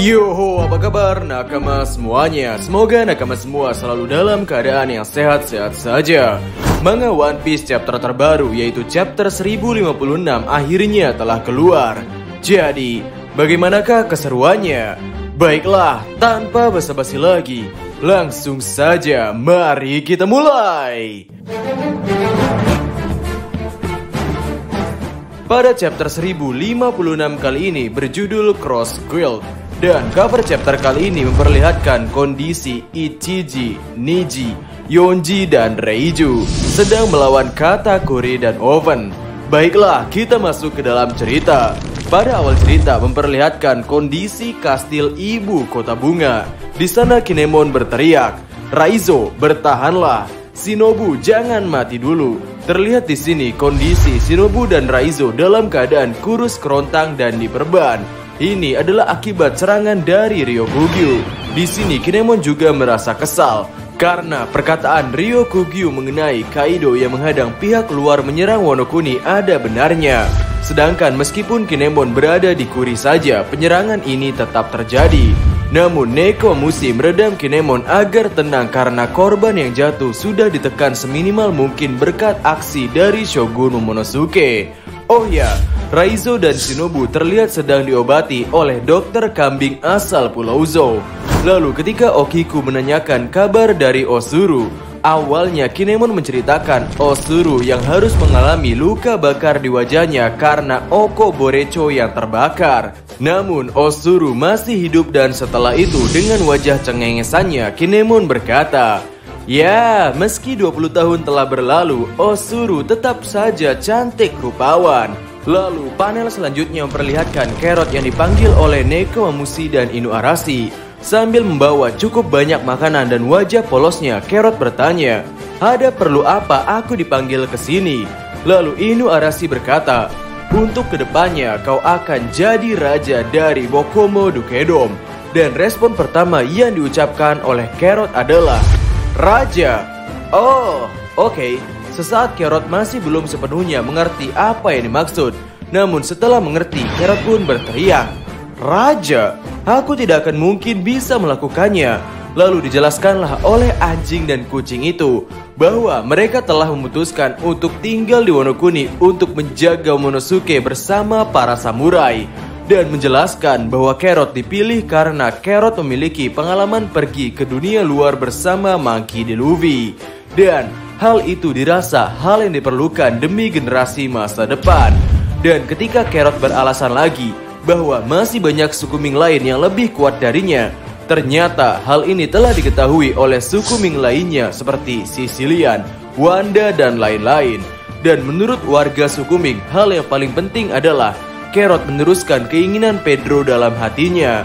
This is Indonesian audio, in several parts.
Yoho, apa kabar nakama semuanya? Semoga nakama semua selalu dalam keadaan yang sehat-sehat saja. Manga One Piece chapter terbaru yaitu chapter 1056 akhirnya telah keluar. Jadi, bagaimanakah keseruannya? Baiklah, tanpa basa-basi lagi, langsung saja mari kita mulai. Pada chapter 1056 kali ini berjudul Cross Guild. Dan cover chapter kali ini memperlihatkan kondisi Ichiji, Niji, Yonji, dan Reiju sedang melawan Katakuri dan Oven. Baiklah, kita masuk ke dalam cerita. Pada awal cerita memperlihatkan kondisi kastil ibu kota bunga. Di sana Kinemon berteriak, "Raizo, bertahanlah. Shinobu, jangan mati dulu." Terlihat di sini kondisi Shinobu dan Raizo dalam keadaan kurus kerontang dan diperban. Ini adalah akibat serangan dari Ryokugyu. Di sini Kinemon juga merasa kesal karena perkataan Ryokugyu mengenai Kaido yang menghadang pihak luar menyerang Wano Kuni ada benarnya. Sedangkan meskipun Kinemon berada di Kuri saja, penyerangan ini tetap terjadi. Namun Nekomamushi meredam Kinemon agar tenang karena korban yang jatuh sudah ditekan seminimal mungkin berkat aksi dari Shogun Momonosuke. Oh ya, Raizo dan Shinobu terlihat sedang diobati oleh dokter kambing asal Pulau Zou. Lalu ketika Okiku menanyakan kabar dari Osuru, awalnya Kinemon menceritakan Osuru yang harus mengalami luka bakar di wajahnya karena Oko Borecho yang terbakar. Namun Osuru masih hidup dan setelah itu dengan wajah cengengesannya Kinemon berkata, "Ya, meski 20 tahun telah berlalu, Osuru tetap saja cantik rupawan." Lalu panel selanjutnya memperlihatkan Carrot yang dipanggil oleh Nekomamushi dan Inuarashi. Sambil membawa cukup banyak makanan dan wajah polosnya, Carrot bertanya, "Ada perlu apa aku dipanggil ke sini?" Lalu Inuarashi berkata, "Untuk kedepannya kau akan jadi raja dari Bokomo Dukedom." Dan respon pertama yang diucapkan oleh Carrot adalah, "Raja." Oh, oke. Sesaat Carrot masih belum sepenuhnya mengerti apa yang dimaksud. Namun setelah mengerti, Carrot pun berteriak, "Raja, aku tidak akan mungkin bisa melakukannya." Lalu dijelaskanlah oleh anjing dan kucing itu bahwa mereka telah memutuskan untuk tinggal di Wano Kuni untuk menjaga Momonosuke bersama para samurai. Dan menjelaskan bahwa Carrot dipilih karena Carrot memiliki pengalaman pergi ke dunia luar bersama Monkey D. Luffy. Dan hal itu dirasa hal yang diperlukan demi generasi masa depan. Dan ketika Carrot beralasan lagi bahwa masih banyak suku Ming lain yang lebih kuat darinya, ternyata hal ini telah diketahui oleh suku Ming lainnya seperti Sicilian, Wanda, dan lain-lain. Dan menurut warga suku Ming, hal yang paling penting adalah Carrot meneruskan keinginan Pedro dalam hatinya.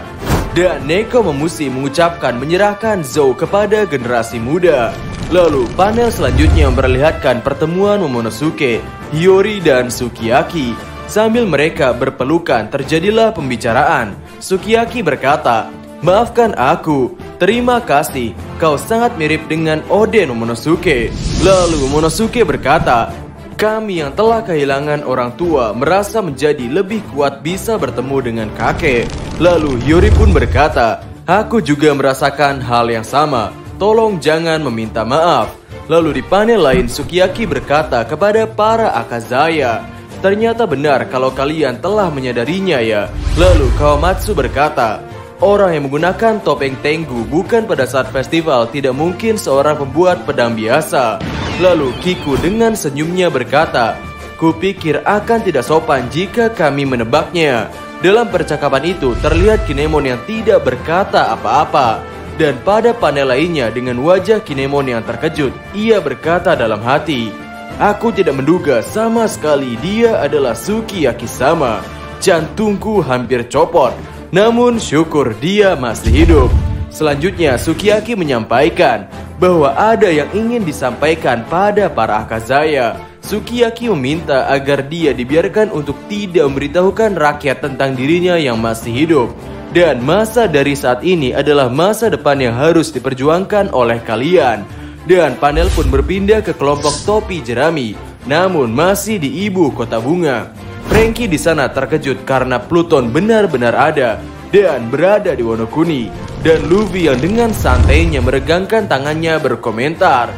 Dan Nekomamushi mengucapkan menyerahkan Zou kepada generasi muda. Lalu panel selanjutnya memperlihatkan pertemuan Momonosuke, Hiyori, dan Sukiyaki. Sambil mereka berpelukan terjadilah pembicaraan. Sukiyaki berkata, "Maafkan aku, terima kasih, kau sangat mirip dengan Oden Momonosuke." Lalu Momonosuke berkata, "Kami yang telah kehilangan orang tua merasa menjadi lebih kuat bisa bertemu dengan kakek." Lalu Hiyori pun berkata, "Aku juga merasakan hal yang sama. Tolong jangan meminta maaf." Lalu di panel lain Sukiyaki berkata kepada para Akazaya, "Ternyata benar kalau kalian telah menyadarinya ya." Lalu Kawamatsu berkata, "Orang yang menggunakan topeng Tengu bukan pada saat festival tidak mungkin seorang pembuat pedang biasa." Lalu Kiku dengan senyumnya berkata, "Kupikir akan tidak sopan jika kami menebaknya." Dalam percakapan itu terlihat Kinemon yang tidak berkata apa-apa. Dan pada panel lainnya dengan wajah Kinemon yang terkejut, ia berkata dalam hati, "Aku tidak menduga sama sekali dia adalah Sukiyaki-sama. Jantungku hampir copot. Namun syukur dia masih hidup." Selanjutnya Sukiyaki menyampaikan bahwa ada yang ingin disampaikan pada para Akazaya. Sukiyaki meminta agar dia dibiarkan untuk tidak memberitahukan rakyat tentang dirinya yang masih hidup. Dan masa dari saat ini adalah masa depan yang harus diperjuangkan oleh kalian. Dan panel pun berpindah ke kelompok topi jerami, namun masih di ibu kota bunga. Franky di sana terkejut karena Pluton benar-benar ada. dan berada di Wonokuni. Dan Luffy yang dengan santainya meregangkan tangannya berkomentar,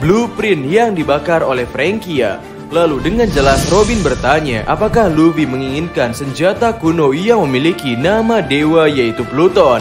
blueprint yang dibakar oleh Franky ya. Lalu dengan jelas Robin bertanya apakah Luffy menginginkan senjata kuno yang memiliki nama dewa yaitu Pluton.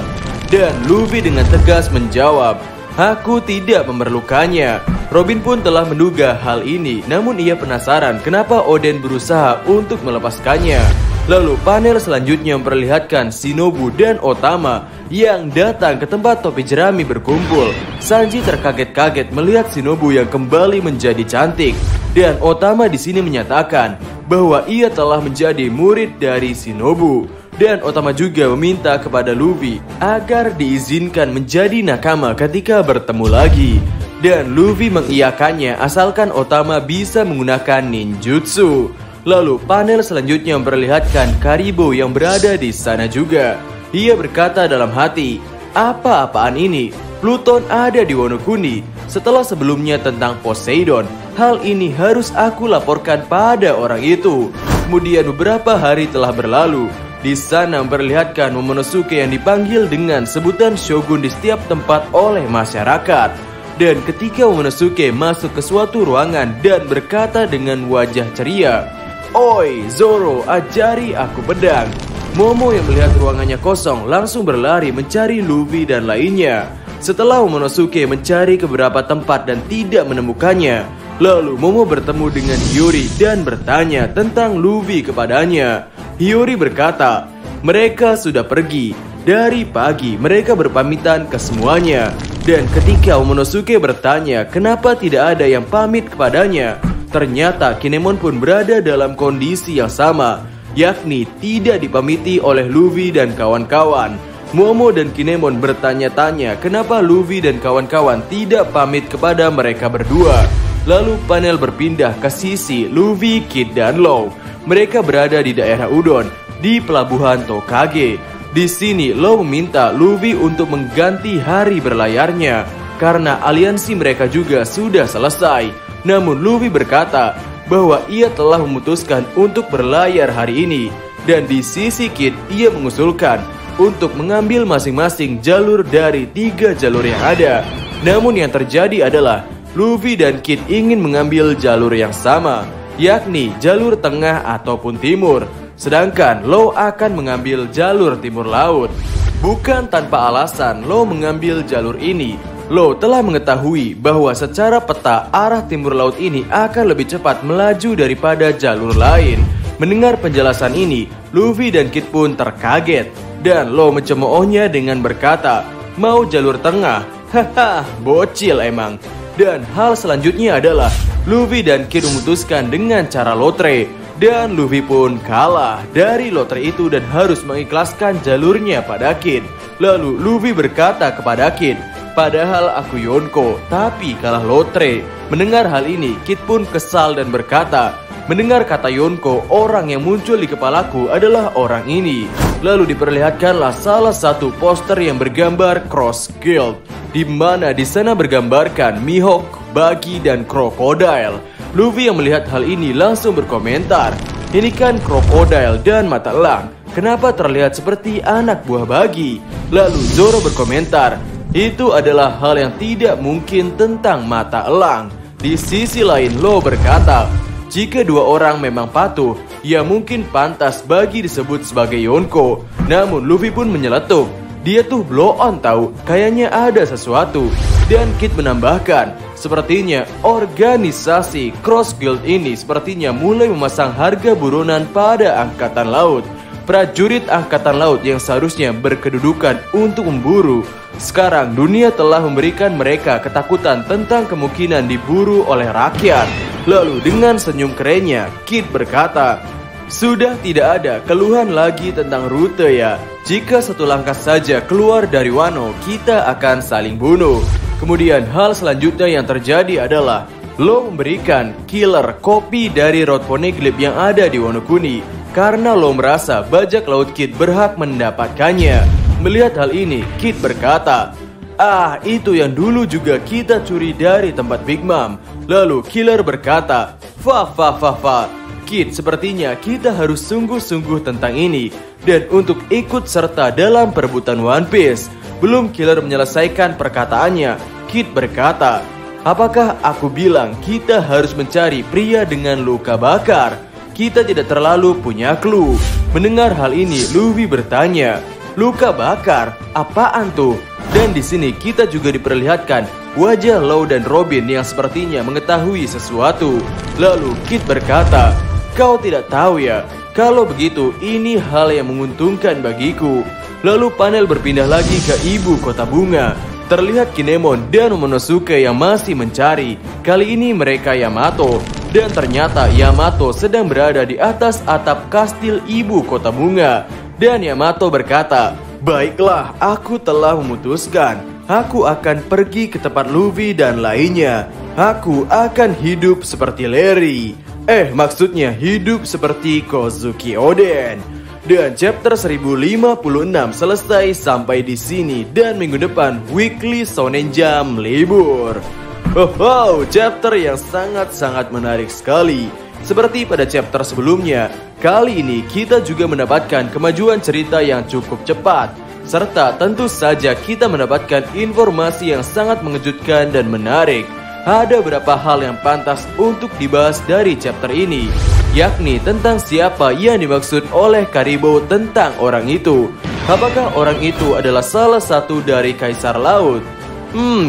Dan Luffy dengan tegas menjawab, aku tidak memerlukannya. Robin pun telah menduga hal ini, namun ia penasaran kenapa Oden berusaha untuk melepaskannya. Lalu panel selanjutnya memperlihatkan Shinobu dan Otama yang datang ke tempat topi jerami berkumpul. Sanji terkaget-kaget melihat Shinobu yang kembali menjadi cantik. Dan Otama di sini menyatakan bahwa ia telah menjadi murid dari Shinobu. Dan Otama juga meminta kepada Luffy agar diizinkan menjadi nakama ketika bertemu lagi. Dan Luffy mengiyakannya asalkan Otama bisa menggunakan ninjutsu. Lalu panel selanjutnya memperlihatkan Karibo yang berada di sana juga. Ia berkata dalam hati, apa-apaan ini? Pluton ada di Wonokuni. Setelah sebelumnya tentang Poseidon, hal ini harus aku laporkan pada orang itu. Kemudian beberapa hari telah berlalu. Di sana memperlihatkan Momonosuke yang dipanggil dengan sebutan Shogun di setiap tempat oleh masyarakat. Dan ketika Momonosuke masuk ke suatu ruangan dan berkata dengan wajah ceria, "Oi, Zoro, ajari aku pedang." Momo yang melihat ruangannya kosong langsung berlari mencari Luffy dan lainnya. Setelah Momonosuke mencari ke beberapa tempat dan tidak menemukannya, lalu Momo bertemu dengan Hiyori dan bertanya tentang Luffy kepadanya. Hiyori berkata, mereka sudah pergi. Dari pagi mereka berpamitan ke semuanya. Dan ketika Momonosuke bertanya kenapa tidak ada yang pamit kepadanya, ternyata Kinemon pun berada dalam kondisi yang sama, yakni tidak dipamiti oleh Luffy dan kawan-kawan. Momo dan Kinemon bertanya-tanya kenapa Luffy dan kawan-kawan tidak pamit kepada mereka berdua. Lalu panel berpindah ke sisi Luffy, Kid, dan Law. Mereka berada di daerah Udon, di pelabuhan Tokage. Di sini Law meminta Luffy untuk mengganti hari berlayarnya, karena aliansi mereka juga sudah selesai. Namun Luffy berkata bahwa ia telah memutuskan untuk berlayar hari ini. Dan di sisi Kid, ia mengusulkan untuk mengambil masing-masing jalur dari 3 jalur yang ada. Namun yang terjadi adalah Luffy dan Kid ingin mengambil jalur yang sama, yakni jalur tengah ataupun timur. Sedangkan Law akan mengambil jalur timur laut. Bukan tanpa alasan Law mengambil jalur ini. Law telah mengetahui bahwa secara peta arah timur laut ini akan lebih cepat melaju daripada jalur lain. Mendengar penjelasan ini, Luffy dan Kid pun terkaget. Dan Law mencemoohnya dengan berkata, mau jalur tengah? Haha, bocil emang. Dan hal selanjutnya adalah Luffy dan Kid memutuskan dengan cara lotre. Dan Luffy pun kalah dari lotre itu dan harus mengikhlaskan jalurnya pada Kid. Lalu Luffy berkata kepada Kid, padahal aku Yonko, tapi kalah lotre. Mendengar hal ini, Kid pun kesal dan berkata, mendengar kata Yonko, orang yang muncul di kepalaku adalah orang ini. Lalu diperlihatkanlah salah satu poster yang bergambar Cross Guild, di mana di sana bergambarkan Mihawk, Buggy, dan Crocodile. Luffy yang melihat hal ini langsung berkomentar, ini kan Crocodile dan mata elang, kenapa terlihat seperti anak buah Buggy? Lalu Zoro berkomentar, itu adalah hal yang tidak mungkin tentang mata elang. Di sisi lain Law berkata, jika 2 orang memang patuh, ya mungkin pantas Buggy disebut sebagai Yonko. Namun Luffy pun menyeletuk, dia tuh blow on tahu, kayaknya ada sesuatu. Dan Kid menambahkan, sepertinya organisasi Cross Guild ini sepertinya mulai memasang harga buronan pada angkatan laut. Prajurit angkatan laut yang seharusnya berkedudukan untuk memburu. Sekarang dunia telah memberikan mereka ketakutan tentang kemungkinan diburu oleh rakyat. Lalu dengan senyum kerennya, Kid berkata, sudah tidak ada keluhan lagi tentang rute ya. Jika satu langkah saja keluar dari Wano, kita akan saling bunuh. Kemudian hal selanjutnya yang terjadi adalah Law memberikan Killer kopi dari Road Poneglyph yang ada di Wonokuni, karena Law merasa bajak laut Kid berhak mendapatkannya. Melihat hal ini, Kid berkata, itu yang dulu juga kita curi dari tempat Big Mom. Lalu Killer berkata, fa. Kid, sepertinya kita harus sungguh-sungguh tentang ini. Dan untuk ikut serta dalam perebutan One Piece. Belum Killer menyelesaikan perkataannya, Kid berkata, apakah aku bilang kita harus mencari pria dengan luka bakar? Kita tidak terlalu punya clue. Mendengar hal ini, Luffy bertanya, luka bakar? Apaan tuh? Dan di sini kita juga diperlihatkan wajah Law dan Robin yang sepertinya mengetahui sesuatu. Lalu Kid berkata, kau tidak tahu ya? Kalau begitu, ini hal yang menguntungkan bagiku. Lalu panel berpindah lagi ke ibu kota bunga. Terlihat Kinemon dan Momonosuke yang masih mencari. Kali ini mereka Yamato. Dan ternyata Yamato sedang berada di atas atap kastil ibu kota bunga. Dan Yamato berkata, baiklah, aku telah memutuskan. Aku akan pergi ke tempat Luffy dan lainnya. Aku akan hidup seperti Larry. Maksudnya hidup seperti Kozuki Oden. Dan chapter 1056 selesai sampai di sini. Dan minggu depan Weekly Shonen Jump libur. Chapter yang sangat-sangat menarik sekali. Seperti pada chapter sebelumnya, kali ini kita juga mendapatkan kemajuan cerita yang cukup cepat. Serta tentu saja kita mendapatkan informasi yang sangat mengejutkan dan menarik. Ada beberapa hal yang pantas untuk dibahas dari chapter ini, yakni tentang siapa yang dimaksud oleh Karibo tentang orang itu. Apakah orang itu adalah salah satu dari Kaisar Laut?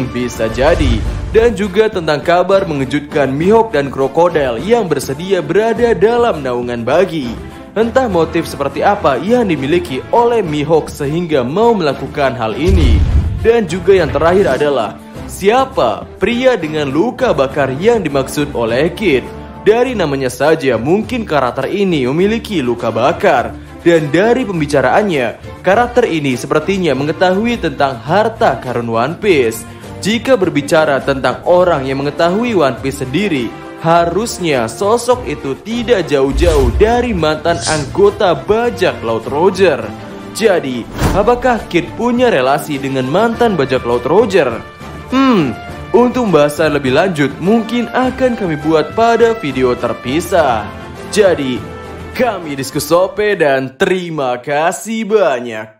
Bisa jadi. Dan juga tentang kabar mengejutkan Mihawk dan Krokodil yang bersedia berada dalam naungan bagi. Entah motif seperti apa yang dimiliki oleh Mihawk sehingga mau melakukan hal ini. Dan juga yang terakhir adalah, siapa pria dengan luka bakar yang dimaksud oleh Kid? Dari namanya saja mungkin karakter ini memiliki luka bakar. Dan dari pembicaraannya, karakter ini sepertinya mengetahui tentang harta karun One Piece. Jika berbicara tentang orang yang mengetahui One Piece sendiri, harusnya sosok itu tidak jauh-jauh dari mantan anggota bajak laut Roger. Jadi, apakah Kid punya relasi dengan mantan bajak laut Roger? Untuk pembahasan lebih lanjut mungkin akan kami buat pada video terpisah. Jadi, kami Diskusope dan terima kasih banyak.